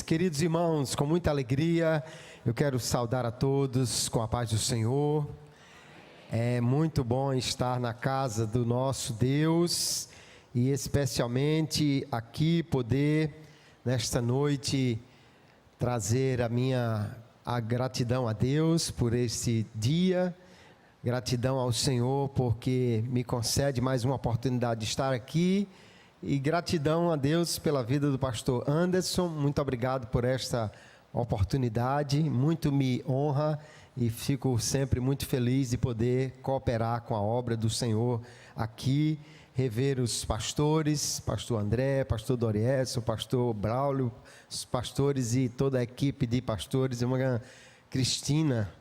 Queridos irmãos, com muita alegria, eu quero saudar a todos com a paz do Senhor. É muito bom estar na casa do nosso Deus e especialmente aqui poder, nesta noite, trazer a gratidão a Deus por esse dia, gratidão ao Senhor porque me concede mais uma oportunidade de estar aqui. E gratidão a Deus pela vida do pastor Anderson, muito obrigado por esta oportunidade, muito me honra e fico sempre muito feliz de poder cooperar com a obra do Senhor aqui, rever os pastores, pastor André, pastor Dorielson, pastor Braulio, os pastores e toda a equipe de pastores, irmã Cristina,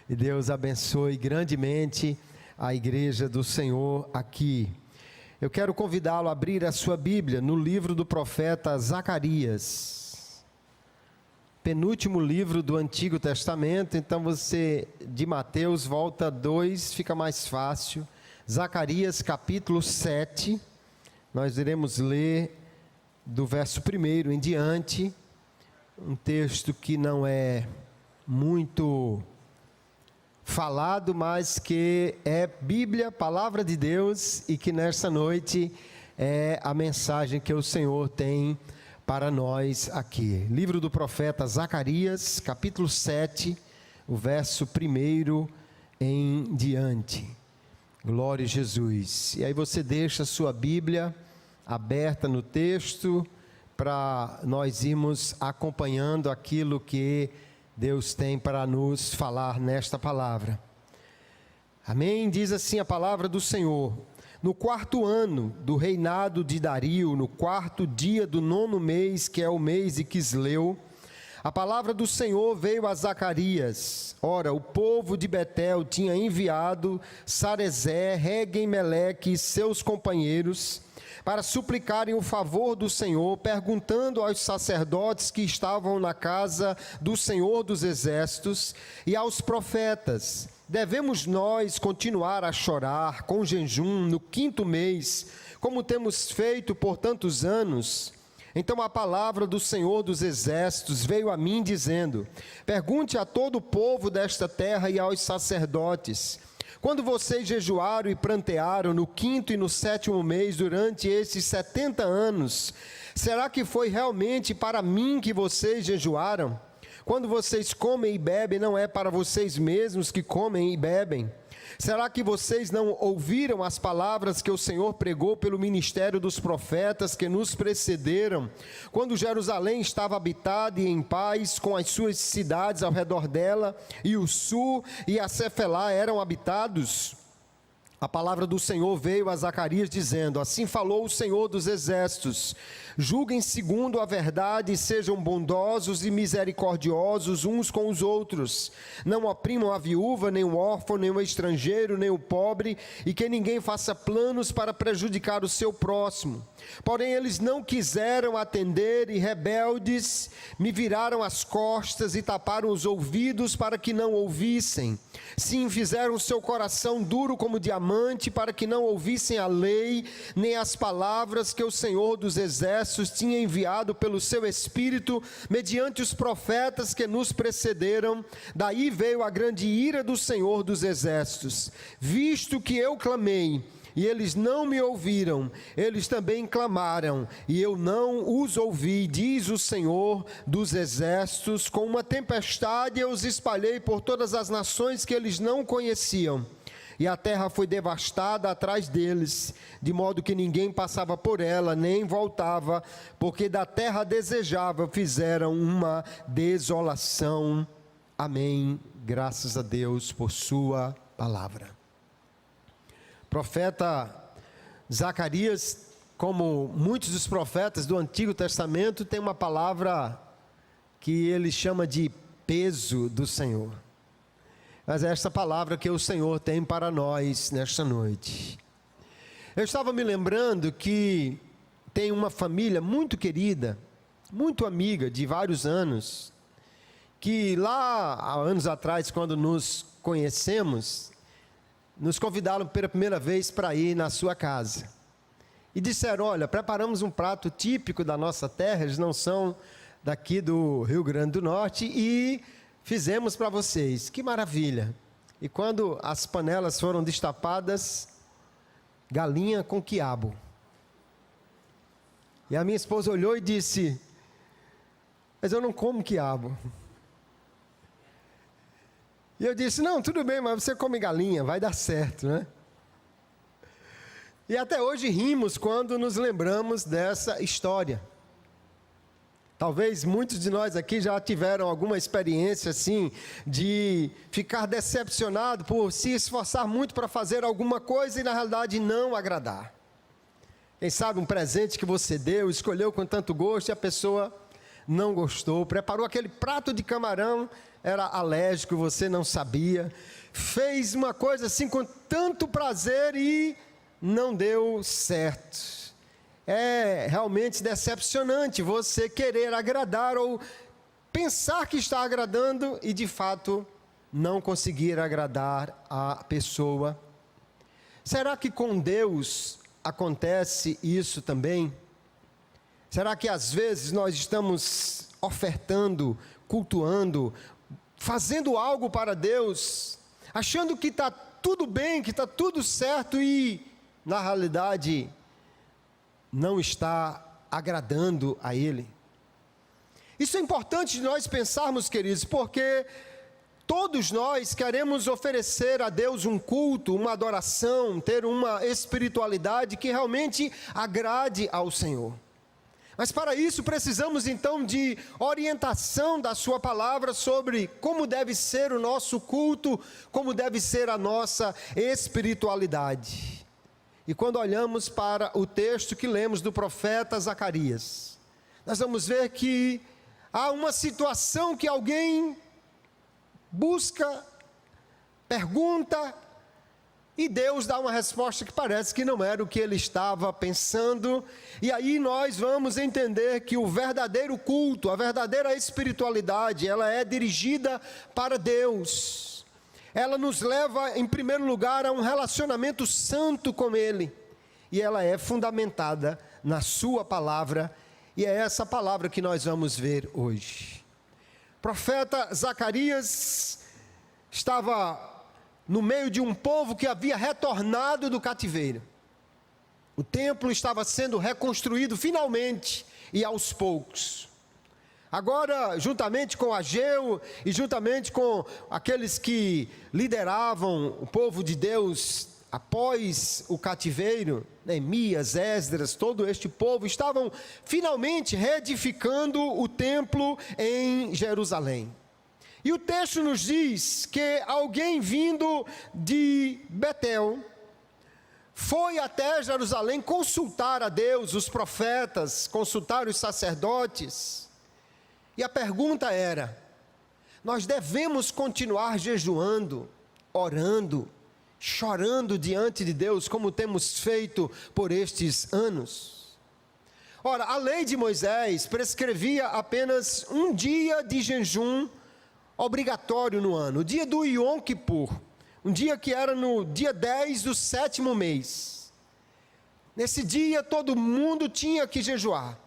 e Deus abençoe grandemente a igreja do Senhor aqui. Eu quero convidá-lo a abrir a sua Bíblia no livro do profeta Zacarias, penúltimo livro do Antigo Testamento. Então você, de Mateus, volta 2, fica mais fácil. Zacarias capítulo 7, nós iremos ler do verso 1 em diante, um texto que não é muito falado, mas que é Bíblia, Palavra de Deus, e que nesta noite é a mensagem que o Senhor tem para nós aqui. Livro do profeta Zacarias, capítulo 7, o verso 1 em diante. Glória a Jesus. E aí você deixa a sua Bíblia aberta no texto, para nós irmos acompanhando aquilo que Deus tem para nos falar nesta palavra. Amém? Diz assim a palavra do Senhor: no 4º ano do reinado de Dario, no 4º dia do 9º mês, que é o mês de Quisleu, a palavra do Senhor veio a Zacarias. Ora, o povo de Betel tinha enviado Sarezer, Regem-Meleque e seus companheiros para suplicarem o favor do Senhor, perguntando aos sacerdotes que estavam na casa do Senhor dos Exércitos e aos profetas: devemos nós continuar a chorar com jejum no 5º mês, como temos feito por tantos anos? Então a palavra do Senhor dos Exércitos veio a mim dizendo: pergunte a todo o povo desta terra e aos sacerdotes: quando vocês jejuaram e prantearam no 5º e no 7º mês durante esses 70 anos, será que foi realmente para mim que vocês jejuaram? Quando vocês comem e bebem, não é para vocês mesmos que comem e bebem? Será que vocês não ouviram as palavras que o Senhor pregou pelo ministério dos profetas que nos precederam, quando Jerusalém estava habitada e em paz, com as suas cidades ao redor dela, e o sul e a Cefelá eram habitados? A palavra do Senhor veio a Zacarias dizendo: assim falou o Senhor dos Exércitos: julguem segundo a verdade e sejam bondosos e misericordiosos uns com os outros. Não oprimam a viúva, nem o órfão, nem o estrangeiro, nem o pobre, e que ninguém faça planos para prejudicar o seu próximo. Porém eles não quiseram atender e, rebeldes, me viraram as costas e taparam os ouvidos para que não ouvissem. Sim, fizeram o seu coração duro como diamante, para que não ouvissem a lei, nem as palavras que o Senhor dos Exércitos tinha enviado pelo seu Espírito, mediante os profetas que nos precederam. Daí veio a grande ira do Senhor dos Exércitos. Visto que eu clamei, e eles não me ouviram, eles também clamaram, e eu não os ouvi, diz o Senhor dos Exércitos. Com uma tempestade eu os espalhei por todas as nações que eles não conheciam, e a terra foi devastada atrás deles, de modo que ninguém passava por ela, nem voltava, porque da terra desejável fizeram uma desolação. Amém. Graças a Deus por sua palavra. Profeta Zacarias, como muitos dos profetas do Antigo Testamento, tem uma palavra que ele chama de peso do Senhor. Mas é esta palavra que o Senhor tem para nós nesta noite. Eu estava me lembrando que tem uma família muito querida, muito amiga de vários anos, que lá há anos atrás, quando nos conhecemos, nos convidaram pela primeira vez para ir na sua casa. E disseram: olha, preparamos um prato típico da nossa terra. Eles não são daqui do Rio Grande do Norte e fizemos para vocês. Que maravilha! E quando as panelas foram destapadas, galinha com quiabo. E a minha esposa olhou e disse: mas eu não como quiabo. E eu disse: não, tudo bem, mas você come galinha, vai dar certo, né? E até hoje rimos quando nos lembramos dessa história. Talvez muitos de nós aqui já tiveram alguma experiência assim, de ficar decepcionado por se esforçar muito para fazer alguma coisa e na realidade não agradar. Quem sabe um presente que você deu, escolheu com tanto gosto e a pessoa não gostou, preparou aquele prato de camarão, era alérgico, você não sabia, fez uma coisa assim com tanto prazer e não deu certo. É realmente decepcionante você querer agradar ou pensar que está agradando e de fato não conseguir agradar a pessoa. Será que com Deus acontece isso também? Será que às vezes nós estamos ofertando, cultuando, fazendo algo para Deus, achando que está tudo bem, que está tudo certo e na realidade não está agradando a Ele? Isso é importante de nós pensarmos, queridos, porque todos nós queremos oferecer a Deus um culto, uma adoração, ter uma espiritualidade que realmente agrade ao Senhor. Mas para isso precisamos então de orientação da sua palavra sobre como deve ser o nosso culto, como deve ser a nossa espiritualidade. E quando olhamos para o texto que lemos do profeta Zacarias, nós vamos ver que há uma situação que alguém busca, pergunta, e Deus dá uma resposta que parece que não era o que ele estava pensando. E aí nós vamos entender que o verdadeiro culto, a verdadeira espiritualidade, ela é dirigida para Deus. Ela nos leva, em primeiro lugar, a um relacionamento santo com Ele. E ela é fundamentada na sua palavra. E é essa palavra que nós vamos ver hoje. O profeta Zacarias estava no meio de um povo que havia retornado do cativeiro. O templo estava sendo reconstruído finalmente e aos poucos. Agora, juntamente com Ageu e juntamente com aqueles que lideravam o povo de Deus após o cativeiro, Neemias, Esdras, todo este povo, estavam finalmente reedificando o templo em Jerusalém. E o texto nos diz que alguém vindo de Betel foi até Jerusalém consultar a Deus, os profetas, consultar os sacerdotes. E a pergunta era: nós devemos continuar jejuando, orando, chorando diante de Deus, como temos feito por estes anos? Ora, a lei de Moisés prescrevia apenas um dia de jejum obrigatório no ano, o dia do Yom Kippur, um dia que era no dia 10 do 7º mês. Nesse dia todo mundo tinha que jejuar,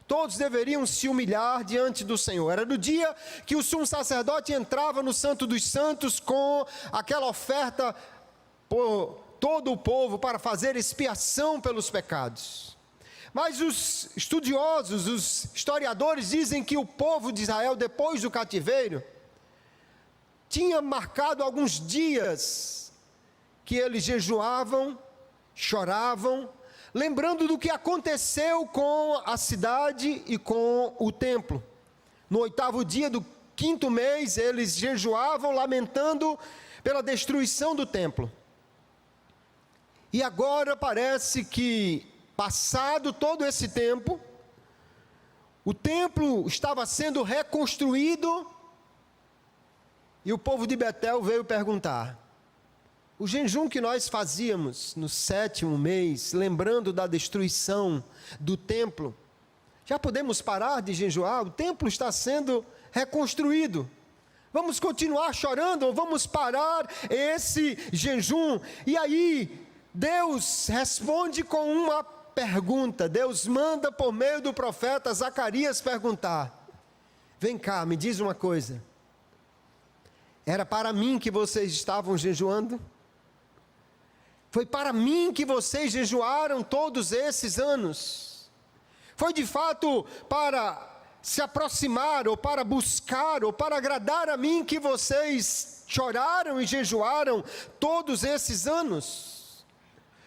todos deveriam se humilhar diante do Senhor. Era no dia que o sumo sacerdote entrava no Santo dos Santos com aquela oferta por todo o povo para fazer expiação pelos pecados. Mas os estudiosos, os historiadores dizem que o povo de Israel, depois do cativeiro, tinha marcado alguns dias que eles jejuavam, choravam, lembrando do que aconteceu com a cidade e com o templo. No 8º dia do 5º mês, eles jejuavam, lamentando pela destruição do templo. E agora parece que, passado todo esse tempo, o templo estava sendo reconstruído. E o povo de Betel veio perguntar: o jejum que nós fazíamos no 7º mês, lembrando da destruição do templo, já podemos parar de jejuar? O templo está sendo reconstruído. Vamos continuar chorando ou vamos parar esse jejum? E aí Deus responde com uma pergunta. Deus manda por meio do profeta Zacarias perguntar: vem cá, me diz uma coisa. Era para mim que vocês estavam jejuando? Foi para mim que vocês jejuaram todos esses anos? Foi de fato para se aproximar, ou para buscar, ou para agradar a mim que vocês choraram e jejuaram todos esses anos?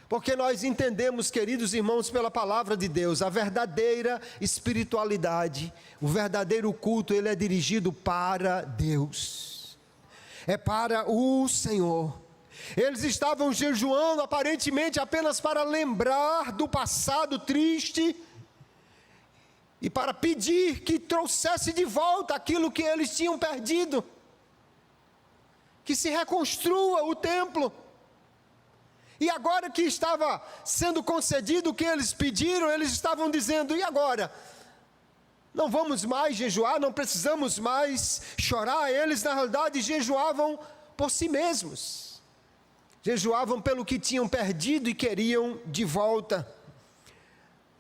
Porque nós entendemos, queridos irmãos, pela palavra de Deus, a verdadeira espiritualidade, o verdadeiro culto, ele é dirigido para Deus, é para o Senhor. Eles estavam jejuando aparentemente apenas para lembrar do passado triste e para pedir que trouxesse de volta aquilo que eles tinham perdido, que se reconstrua o templo. E agora que estava sendo concedido o que eles pediram, eles estavam dizendo: e agora? Não vamos mais jejuar, não precisamos mais chorar. Eles na realidade jejuavam por si mesmos, jejuavam pelo que tinham perdido e queriam de volta.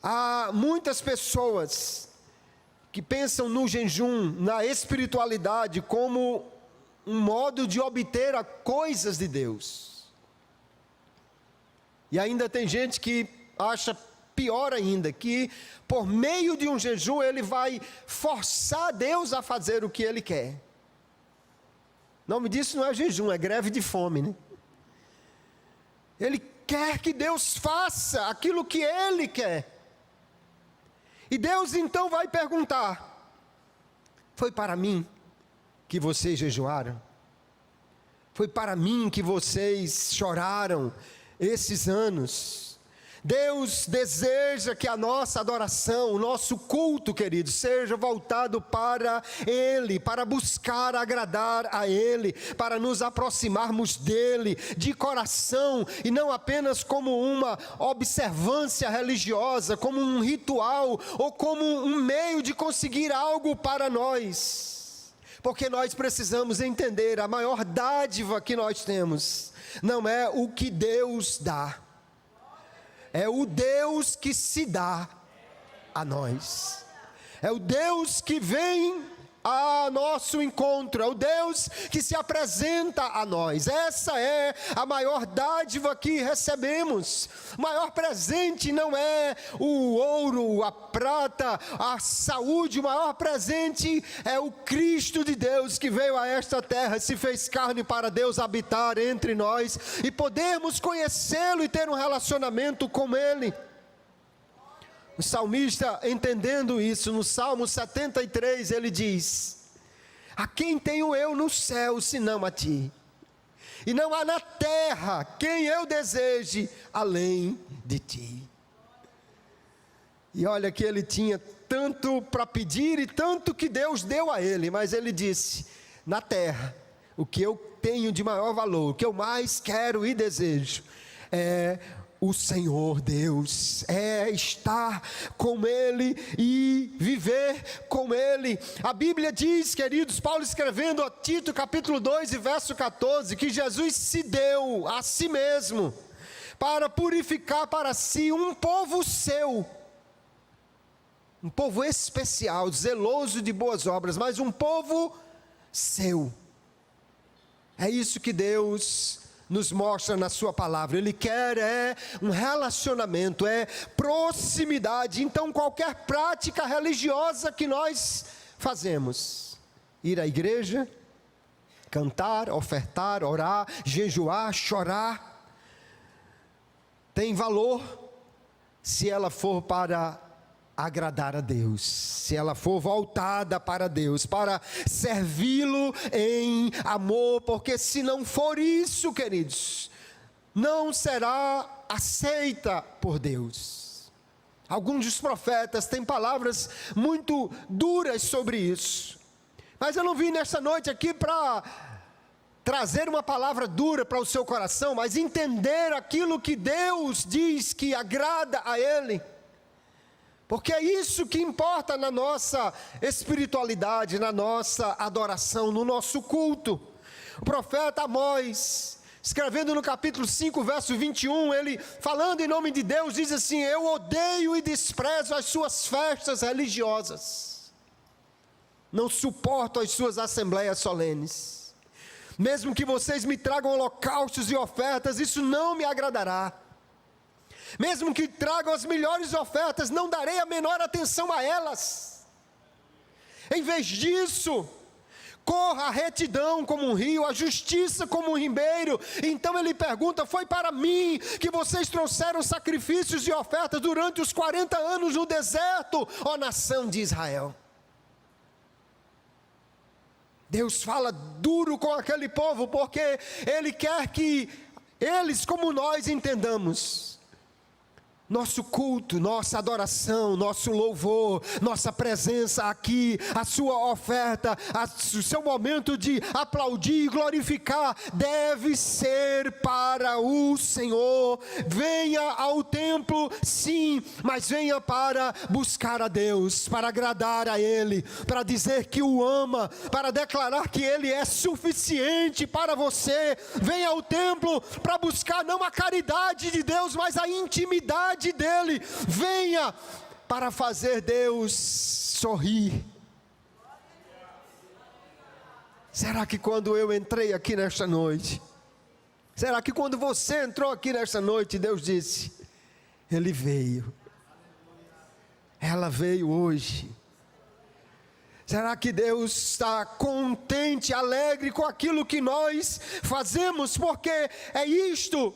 Há muitas pessoas que pensam no jejum, na espiritualidade, como um modo de obter as coisas de Deus. E ainda tem gente que acha pior ainda, que por meio de um jejum ele vai forçar Deus a fazer o que ele quer. O nome disso não é jejum, é greve de fome, né? Ele quer que Deus faça aquilo que ele quer. E Deus então vai perguntar: foi para mim que vocês jejuaram? Foi para mim que vocês choraram esses anos? Deus deseja que a nossa adoração, o nosso culto, queridos, seja voltado para Ele, para buscar agradar a Ele, para nos aproximarmos dEle de coração, e não apenas como uma observância religiosa, como um ritual, ou como um meio de conseguir algo para nós. Porque nós precisamos entender, a maior dádiva que nós temos não é o que Deus dá, é o Deus que se dá a nós, é o Deus que vem a nosso encontro, é o Deus que se apresenta a nós. Essa é a maior dádiva que recebemos. O maior presente não é o ouro, a prata, a saúde. O maior presente é o Cristo de Deus, que veio a esta terra, se fez carne para Deus habitar entre nós e podermos conhecê-lo e ter um relacionamento com Ele. O salmista, entendendo isso, no Salmo 73, ele diz: a quem tenho eu no céu, senão a ti? E não há na terra quem eu deseje além de ti. E olha que ele tinha tanto para pedir e tanto que Deus deu a ele, mas ele disse: na terra, o que eu tenho de maior valor, o que eu mais quero e desejo, é o Senhor Deus, é estar com Ele e viver com Ele. A Bíblia diz, queridos, Paulo escrevendo a Tito capítulo 2 e verso 14, que Jesus se deu a si mesmo para purificar para si um povo seu, um povo especial, zeloso de boas obras, mas um povo seu. É isso que Deus nos mostra na sua palavra. Ele quer um relacionamento, proximidade. Então qualquer prática religiosa que nós fazemos, ir à igreja, cantar, ofertar, orar, jejuar, chorar, tem valor se ela for para agradar a Deus, se ela for voltada para Deus, para servi-lo em amor, porque se não for isso, queridos, não será aceita por Deus. Alguns dos profetas têm palavras muito duras sobre isso, mas eu não vim nesta noite aqui para trazer uma palavra dura para o seu coração, mas entender aquilo que Deus diz que agrada a Ele. Porque é isso que importa na nossa espiritualidade, na nossa adoração, no nosso culto. O profeta Amós escrevendo no capítulo 5, verso 21, ele, falando em nome de Deus, diz assim: eu odeio e desprezo as suas festas religiosas, não suporto as suas assembleias solenes. Mesmo que vocês me tragam holocaustos e ofertas, isso não me agradará. Mesmo que tragam as melhores ofertas, não darei a menor atenção a elas. Em vez disso, corra a retidão como um rio, a justiça como um ribeiro. Então ele pergunta: foi para mim que vocês trouxeram sacrifícios e ofertas durante os 40 anos no deserto, ó nação de Israel? Deus fala duro com aquele povo, porque Ele quer que eles, como nós, entendamos. Nosso culto, nossa adoração, nosso louvor, nossa presença aqui, a sua oferta, o seu momento de aplaudir e glorificar, deve ser para o Senhor. Venha ao templo, sim, mas venha para buscar a Deus, para agradar a Ele, para dizer que o ama, para declarar que Ele é suficiente para você. Venha ao templo para buscar não a caridade de Deus, mas a intimidade dele. Venha para fazer Deus sorrir. Será que quando eu entrei aqui nesta noite, será que quando você entrou aqui nesta noite, Deus disse: Ele veio, ela veio hoje? Será que Deus está contente, alegre com aquilo que nós fazemos? Porque é isto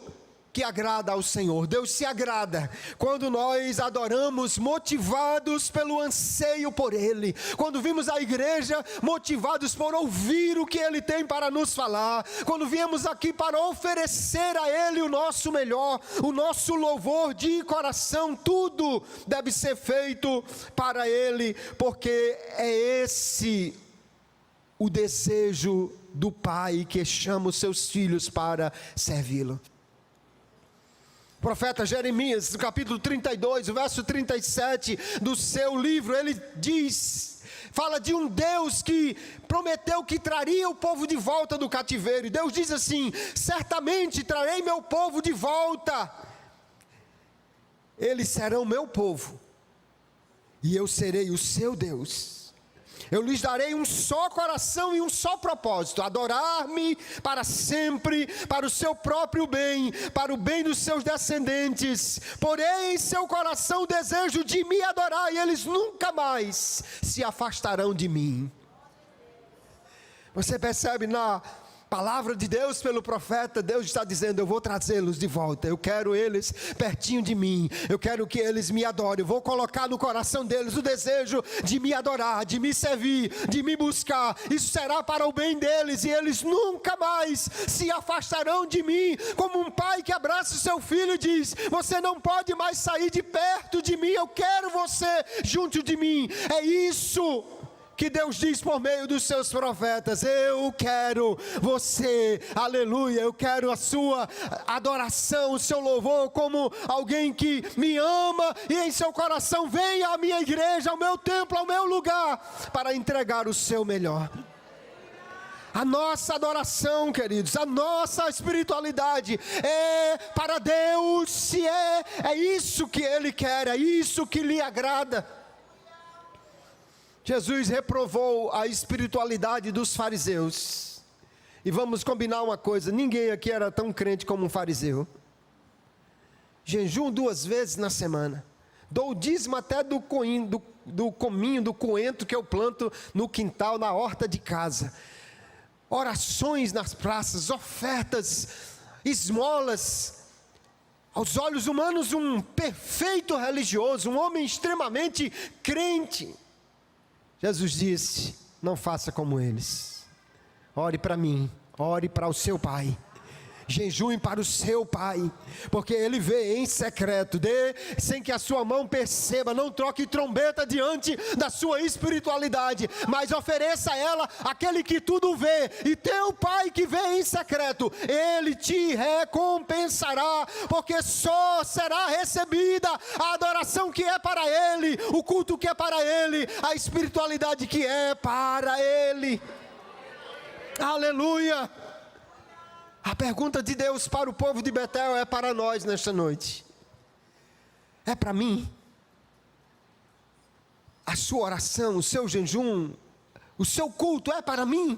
que agrada ao Senhor. Deus se agrada quando nós adoramos motivados pelo anseio por Ele, quando vimos a igreja motivados por ouvir o que Ele tem para nos falar, quando viemos aqui para oferecer a Ele o nosso melhor, o nosso louvor de coração. Tudo deve ser feito para Ele, porque é esse o desejo do Pai que chama os seus filhos para servi-lo. O profeta Jeremias, no capítulo 32, o verso 37 do seu livro, ele fala de um Deus que prometeu que traria o povo de volta do cativeiro. E Deus diz assim: certamente trarei meu povo de volta, eles serão meu povo, e eu serei o seu Deus. Eu lhes darei um só coração e um só propósito: adorar-me para sempre, para o seu próprio bem, para o bem dos seus descendentes. Porém, em seu coração o desejo de me adorar, e eles nunca mais se afastarão de mim. Você percebe na palavra de Deus pelo profeta, Deus está dizendo: eu vou trazê-los de volta, eu quero eles pertinho de mim, eu quero que eles me adorem, eu vou colocar no coração deles o desejo de me adorar, de me servir, de me buscar. Isso será para o bem deles, e eles nunca mais se afastarão de mim. Como um pai que abraça o seu filho e diz: você não pode mais sair de perto de mim, eu quero você junto de mim. É isso que Deus diz por meio dos seus profetas: eu quero você, aleluia, eu quero a sua adoração, o seu louvor, como alguém que me ama, e em seu coração venha à minha igreja, ao meu templo, ao meu lugar, para entregar o seu melhor. A nossa adoração, queridos, a nossa espiritualidade é para Deus, se é isso que Ele quer, é isso que lhe agrada. Jesus reprovou a espiritualidade dos fariseus. E vamos combinar uma coisa: ninguém aqui era tão crente como um fariseu. Jejum 2 vezes na semana. Dou o dízimo até do cominho, do coentro que eu planto no quintal, na horta de casa. Orações nas praças, ofertas, esmolas. Aos olhos humanos, um perfeito religioso, um homem extremamente crente. Jesus disse: não faça como eles. Ore para mim, ore para o seu Pai, jejue para o seu Pai, porque Ele vê em secreto. Dê sem que a sua mão perceba. Não troque trombeta diante da sua espiritualidade, mas ofereça a ela aquele que tudo vê. E teu Pai que vê em secreto, Ele te recompensará, porque só será recebida a adoração que é para Ele, o culto que é para Ele, a espiritualidade que é para Ele. Aleluia! A pergunta de Deus para o povo de Betel é para nós nesta noite. É para mim? A sua oração, o seu jejum, o seu culto é para mim?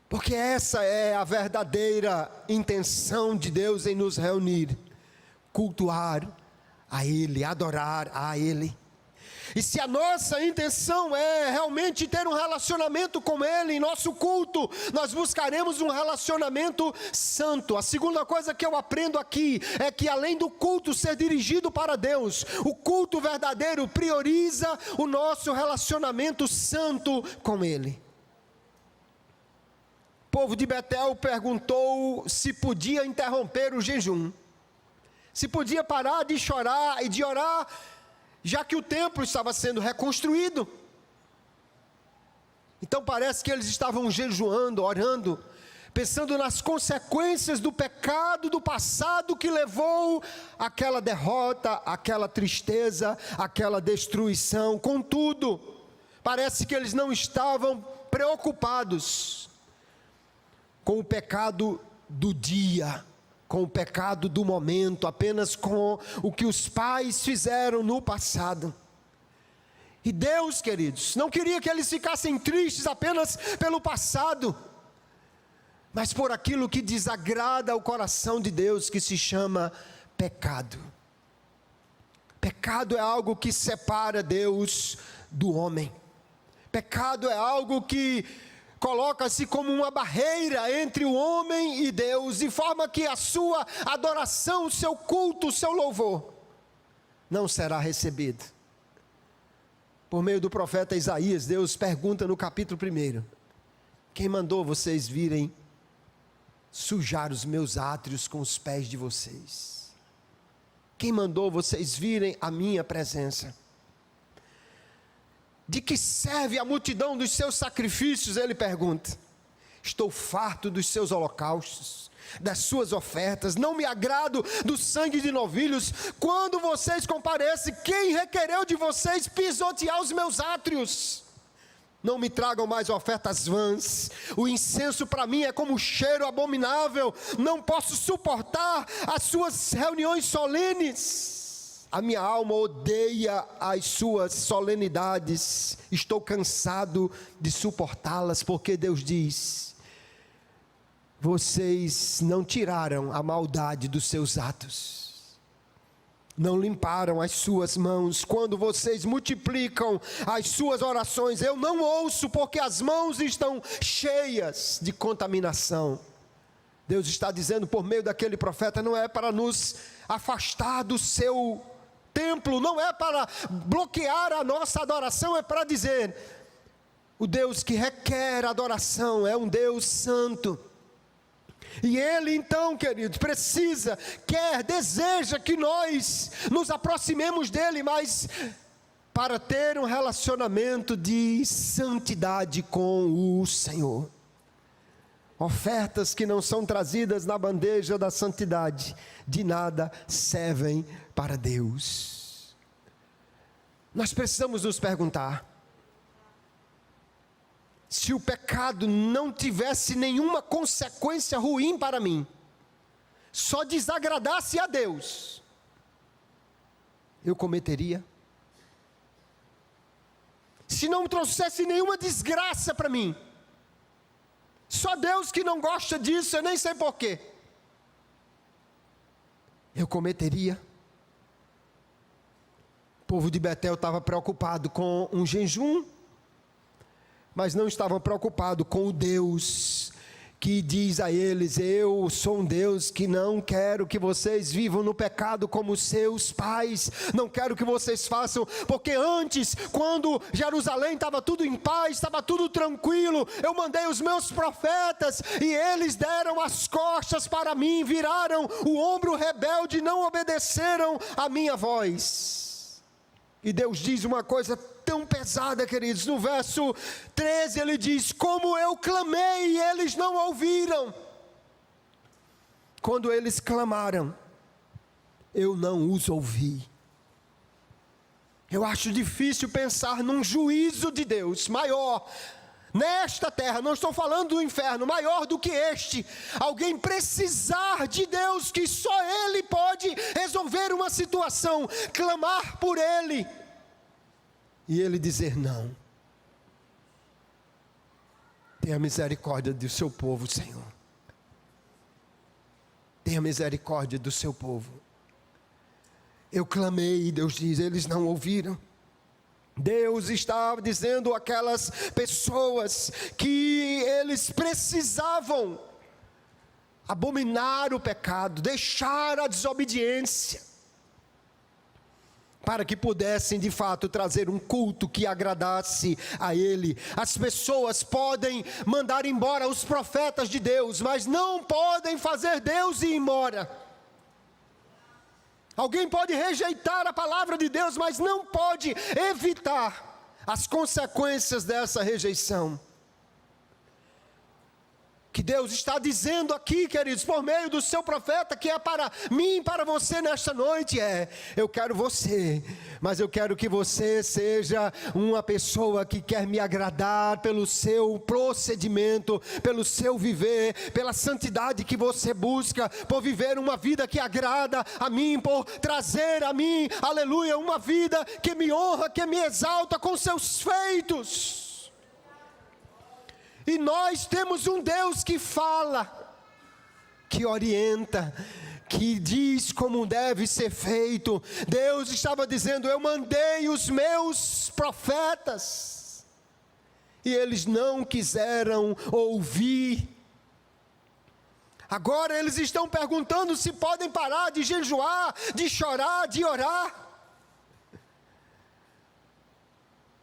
Porque essa é a verdadeira intenção de Deus em nos reunir. Cultuar a Ele, adorar a Ele. E se a nossa intenção é realmente ter um relacionamento com Ele, em nosso culto, nós buscaremos um relacionamento santo. A segunda coisa que eu aprendo aqui, é que além do culto ser dirigido para Deus, o culto verdadeiro prioriza o nosso relacionamento santo com Ele. O povo de Betel perguntou se podia interromper o jejum, se podia parar de chorar e de orar, já que o templo estava sendo reconstruído. Então parece que eles estavam jejuando, orando, pensando nas consequências do pecado do passado que levou àquela derrota, àquela tristeza, àquela destruição. Contudo, parece que eles não estavam preocupados com o pecado do dia, com o pecado do momento, apenas com o que os pais fizeram no passado. E Deus, queridos, não queria que eles ficassem tristes apenas pelo passado, mas por aquilo que desagrada o coração de Deus, que se chama pecado. Pecado é algo que separa Deus do homem. Pecado é algo que coloca-se como uma barreira entre o homem e Deus, de forma que a sua adoração, o seu culto, o seu louvor, não será recebido. Por meio do profeta Isaías, Deus pergunta no capítulo 1, quem mandou vocês virem sujar os meus átrios com os pés de vocês? Quem mandou vocês virem à minha presença? De que serve a multidão dos seus sacrifícios? Ele pergunta. Estou farto dos seus holocaustos, das suas ofertas, não me agrado do sangue de novilhos. Quando vocês comparecem, quem requereu de vocês pisotear os meus átrios? Não me tragam mais ofertas vãs, o incenso para mim é como cheiro abominável, não posso suportar as suas reuniões solenes. A minha alma odeia as suas solenidades, estou cansado de suportá-las, porque Deus diz, vocês não tiraram a maldade dos seus atos, não limparam as suas mãos, quando vocês multiplicam as suas orações, eu não ouço, porque as mãos estão cheias de contaminação. Deus está dizendo por meio daquele profeta, não é para nos afastar do seu templo, não é para bloquear a nossa adoração, é para dizer, o Deus que requer adoração é um Deus santo, e Ele então, queridos, deseja que nós nos aproximemos dEle, mas para ter um relacionamento de santidade com o Senhor. Ofertas que não são trazidas na bandeja da santidade, de nada servem para Deus. Nós precisamos nos perguntar, se o pecado não tivesse nenhuma consequência ruim para mim, só desagradasse a Deus, eu cometeria? Se não trouxesse nenhuma desgraça para mim, só Deus que não gosta disso, eu nem sei porquê, eu cometeria? O povo de Betel estava preocupado com um jejum, mas não estava preocupado com o Deus que diz a eles, eu sou um Deus que não quero que vocês vivam no pecado como seus pais, não quero que vocês façam, porque antes, quando Jerusalém estava tudo em paz, estava tudo tranquilo, eu mandei os meus profetas, e eles deram as costas para mim, viraram o ombro rebelde, não obedeceram a minha voz. E Deus diz uma coisa tão pesada, queridos, no verso 13 ele diz, como eu clamei e eles não ouviram. Quando eles clamaram, eu não os ouvi. Eu acho difícil pensar num juízo de Deus maior nesta terra, não estou falando do inferno, maior do que este, alguém precisar de Deus, que só Ele pode resolver uma situação, clamar por Ele, e Ele dizer não. Tenha misericórdia do seu povo, Senhor. Tenha misericórdia do seu povo. Eu clamei e Deus diz, eles não ouviram. Deus estava dizendo àquelas pessoas que eles precisavam abominar o pecado, deixar a desobediência, para que pudessem de fato trazer um culto que agradasse a Ele. As pessoas podem mandar embora os profetas de Deus, mas não podem fazer Deus ir embora. Alguém pode rejeitar a palavra de Deus, mas não pode evitar as consequências dessa rejeição. Que Deus está dizendo aqui, queridos, por meio do seu profeta, que é para mim e para você nesta noite, eu quero você, mas eu quero que você seja uma pessoa que quer me agradar pelo seu procedimento, pelo seu viver, pela santidade que você busca, por viver uma vida que agrada a mim, por trazer a mim, aleluia, uma vida que me honra, que me exalta com seus feitos. E nós temos um Deus que fala, que orienta, que diz como deve ser feito. Deus estava dizendo, eu mandei os meus profetas, e eles não quiseram ouvir. Agora eles estão perguntando se podem parar de jejuar, de chorar, de orar.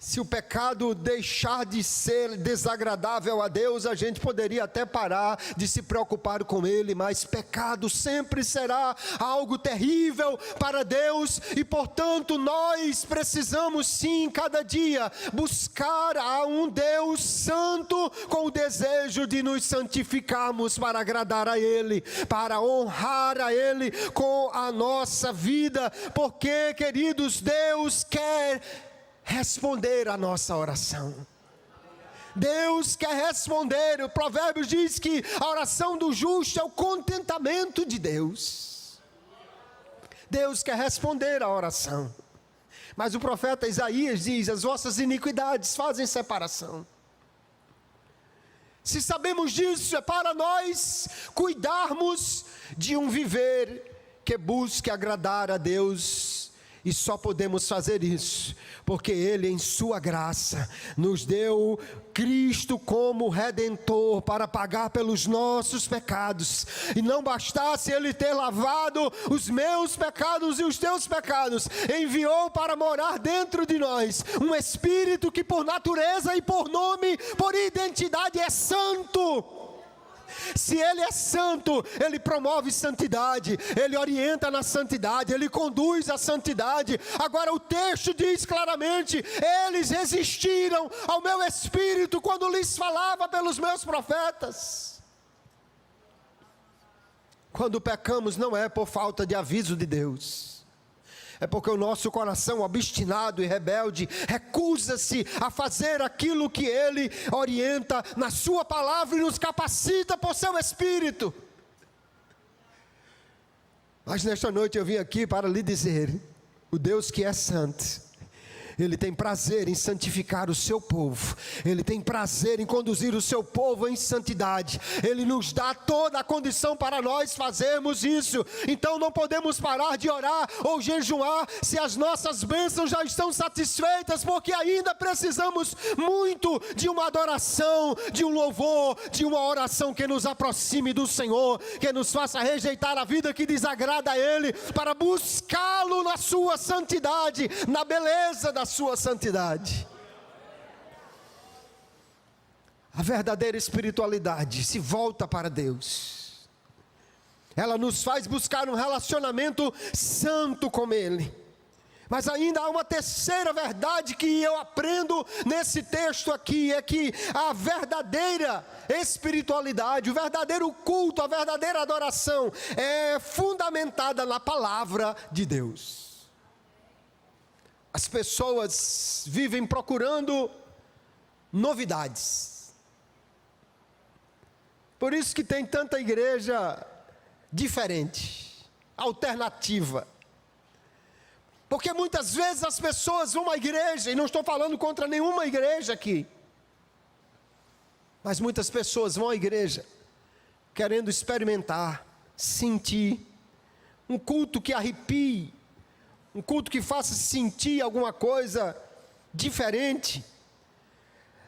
Se o pecado deixar de ser desagradável a Deus, a gente poderia até parar de se preocupar com ele, mas pecado sempre será algo terrível para Deus, e portanto nós precisamos sim, cada dia, buscar a um Deus santo, com o desejo de nos santificarmos para agradar a Ele, para honrar a Ele com a nossa vida, porque, queridos, Deus quer responder a nossa oração. Deus quer responder. O Provérbios diz que a oração do justo é o contentamento de Deus. Deus quer responder a oração. Mas o profeta Isaías diz, as vossas iniquidades fazem separação. Se sabemos disso, é para nós cuidarmos de um viver que busque agradar a Deus. E só podemos fazer isso porque Ele, em sua graça, nos deu Cristo como Redentor para pagar pelos nossos pecados. E não bastasse Ele ter lavado os meus pecados e os teus pecados, enviou para morar dentro de nós um Espírito que por natureza e por nome, por identidade é santo. Se Ele é santo, Ele promove santidade, Ele orienta na santidade, Ele conduz à santidade. Agora o texto diz claramente, eles resistiram ao meu Espírito quando lhes falava pelos meus profetas. Quando pecamos não é por falta de aviso de Deus, é porque o nosso coração obstinado e rebelde recusa-se a fazer aquilo que Ele orienta na sua palavra e nos capacita por seu Espírito. Mas nesta noite eu vim aqui para lhe dizer, o Deus que é santo, Ele tem prazer em santificar o seu povo, Ele tem prazer em conduzir o seu povo em santidade, Ele nos dá toda a condição para nós fazermos isso. Então não podemos parar de orar ou jejuar se as nossas bênçãos já estão satisfeitas, porque ainda precisamos muito de uma adoração, de um louvor, de uma oração que nos aproxime do Senhor, que nos faça rejeitar a vida que desagrada a Ele, para buscá-lo na sua santidade, na beleza da sua santidade. A verdadeira espiritualidade se volta para Deus. Ela nos faz buscar um relacionamento santo com Ele. Mas ainda há uma terceira verdade que eu aprendo nesse texto aqui, é que a verdadeira espiritualidade, o verdadeiro culto, a verdadeira adoração é fundamentada na palavra de Deus. As pessoas vivem procurando novidades. Por isso que tem tanta igreja diferente, alternativa. Porque muitas vezes as pessoas vão à igreja, e não estou falando contra nenhuma igreja aqui, mas muitas pessoas vão à igreja querendo experimentar, sentir, um culto que arrepie, um culto que faça sentir alguma coisa diferente.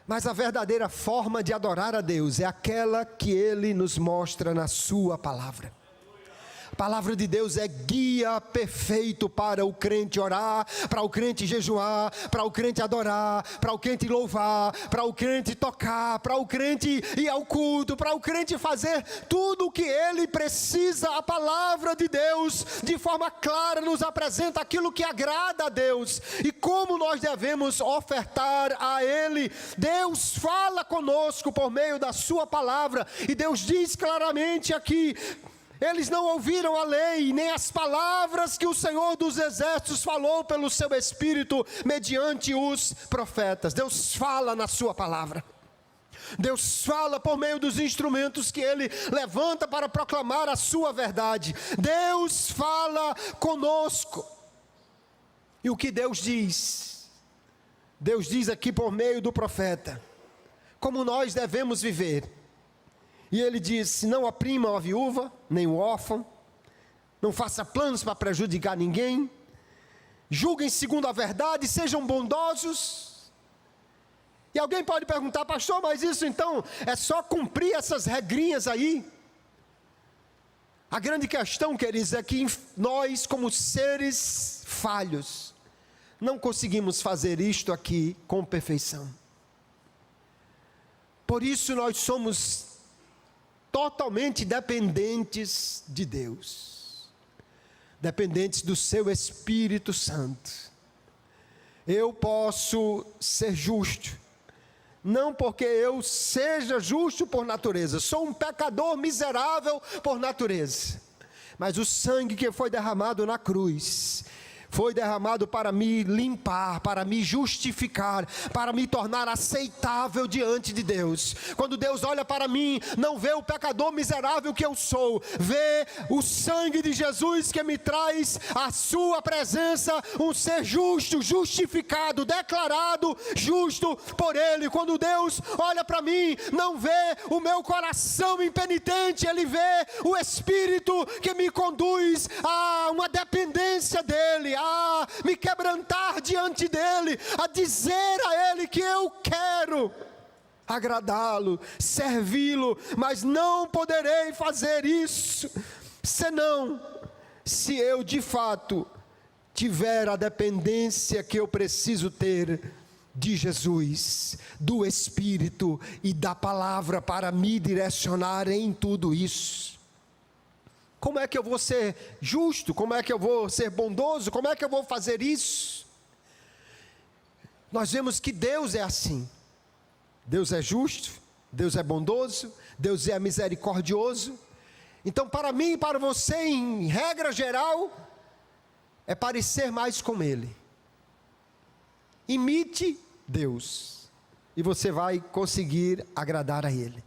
Mas a verdadeira forma de adorar a Deus é aquela que Ele nos mostra na sua palavra. A palavra de Deus é guia perfeito para o crente orar, para o crente jejuar, para o crente adorar, para o crente louvar, para o crente tocar, para o crente ir ao culto, para o crente fazer tudo o que ele precisa. A palavra de Deus, de forma clara, nos apresenta aquilo que agrada a Deus e como nós devemos ofertar a Ele. Deus fala conosco por meio da sua palavra, e Deus diz claramente aqui: eles não ouviram a lei, nem as palavras que o Senhor dos Exércitos falou pelo seu Espírito, mediante os profetas. Deus fala na sua palavra. Deus fala por meio dos instrumentos que Ele levanta para proclamar a sua verdade. Deus fala conosco. E o que Deus diz? Deus diz aqui por meio do profeta, como nós devemos viver. E ele diz: não oprimam a viúva, nem o órfão, não faça planos para prejudicar ninguém, julguem segundo a verdade, sejam bondosos. E alguém pode perguntar: pastor, mas isso então é só cumprir essas regrinhas aí? A grande questão, queridos, é que nós, como seres falhos, não conseguimos fazer isto aqui com perfeição. Por isso nós somos totalmente dependentes de Deus, dependentes do seu Espírito Santo. Eu posso ser justo, não porque eu seja justo por natureza, sou um pecador miserável por natureza, mas o sangue que foi derramado na cruz foi derramado para me limpar, para me justificar, para me tornar aceitável diante de Deus. Quando Deus olha para mim, não vê o pecador miserável que eu sou, vê o sangue de Jesus que me traz a sua presença, um ser justo, justificado, declarado justo por Ele. Quando Deus olha para mim, não vê o meu coração impenitente, Ele vê o Espírito que me conduz a uma dependência dEle, a me quebrantar diante dEle, a dizer a Ele que eu quero agradá-lo, servi-lo, mas não poderei fazer isso, senão se eu de fato tiver a dependência que eu preciso ter de Jesus, do Espírito e da palavra para me direcionar em tudo isso. Como é que eu vou ser justo? Como é que eu vou ser bondoso? Como é que eu vou fazer isso? Nós vemos que Deus é assim. Deus é justo, Deus é bondoso, Deus é misericordioso. Então, para mim e para você, em regra geral, é parecer mais com Ele. Imite Deus, e você vai conseguir agradar a Ele.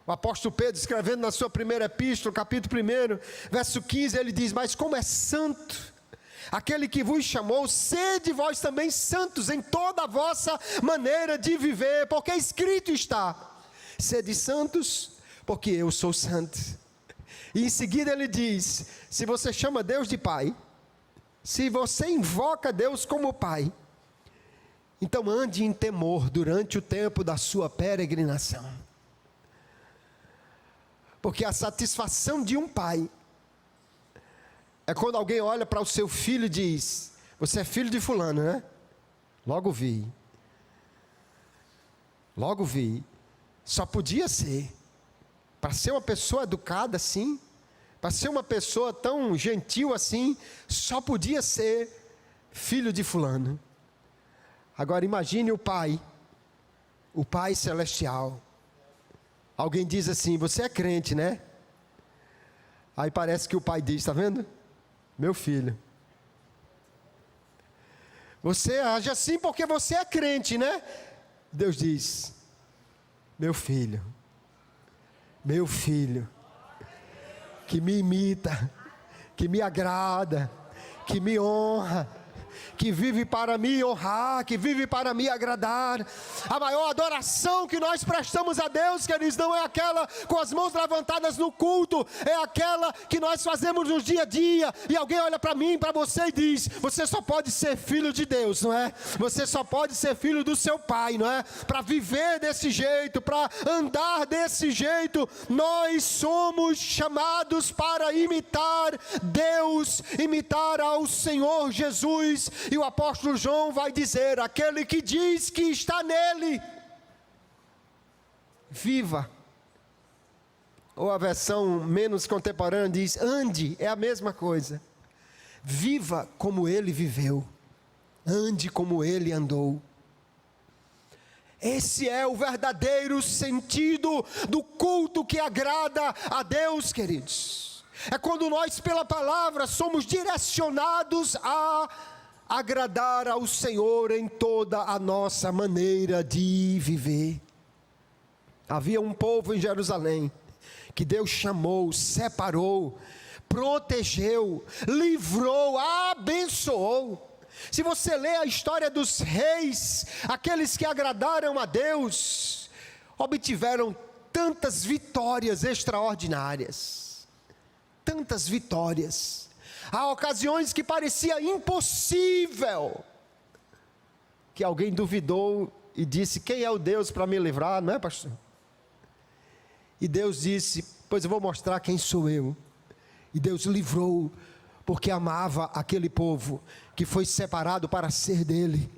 O apóstolo Pedro, escrevendo na sua primeira epístola, capítulo 1, verso 15, ele diz: mas como é santo aquele que vos chamou, sede vós também santos em toda a vossa maneira de viver, porque escrito está: sede santos, porque eu sou santo. E em seguida ele diz: se você chama Deus de Pai, se você invoca Deus como Pai, então ande em temor durante o tempo da sua peregrinação. Porque a satisfação de um pai é quando alguém olha para o seu filho e diz: você é filho de fulano, né? Logo vi. Logo vi. Só podia ser. Para ser uma pessoa educada assim, para ser uma pessoa tão gentil assim, só podia ser filho de fulano. Agora imagine o Pai Celestial. Alguém diz assim: você é crente, né? Aí parece que o pai diz: está vendo? Meu filho, você age assim porque você é crente, né? Deus diz: meu filho, meu filho, que me imita, que me agrada, que me honra, que vive para me honrar, que vive para me agradar. A maior adoração que nós prestamos a Deus, queridos, não é aquela com as mãos levantadas no culto, é aquela que nós fazemos no dia a dia, e alguém olha para mim, para você e diz: você só pode ser filho de Deus, não é? Você só pode ser filho do seu pai, não é? Para viver desse jeito, para andar desse jeito, nós somos chamados para imitar Deus, imitar ao Senhor Jesus. E o apóstolo João vai dizer: aquele que diz que está nele, viva. Ou a versão menos contemporânea diz: ande, é a mesma coisa. Viva como ele viveu, ande como ele andou. Esse é o verdadeiro sentido do culto que agrada a Deus, queridos. É quando nós, pela palavra, somos direcionados a agradar ao Senhor em toda a nossa maneira de viver. Havia um povo em Jerusalém que Deus chamou, separou, protegeu, livrou, abençoou. Se você ler a história dos reis, aqueles que agradaram a Deus, obtiveram tantas vitórias extraordinárias, tantas vitórias. Há ocasiões que parecia impossível, que alguém duvidou e disse: quem é o Deus para me livrar, não é, pastor? E Deus disse: pois eu vou mostrar quem sou eu. E Deus livrou, porque amava aquele povo que foi separado para ser dele.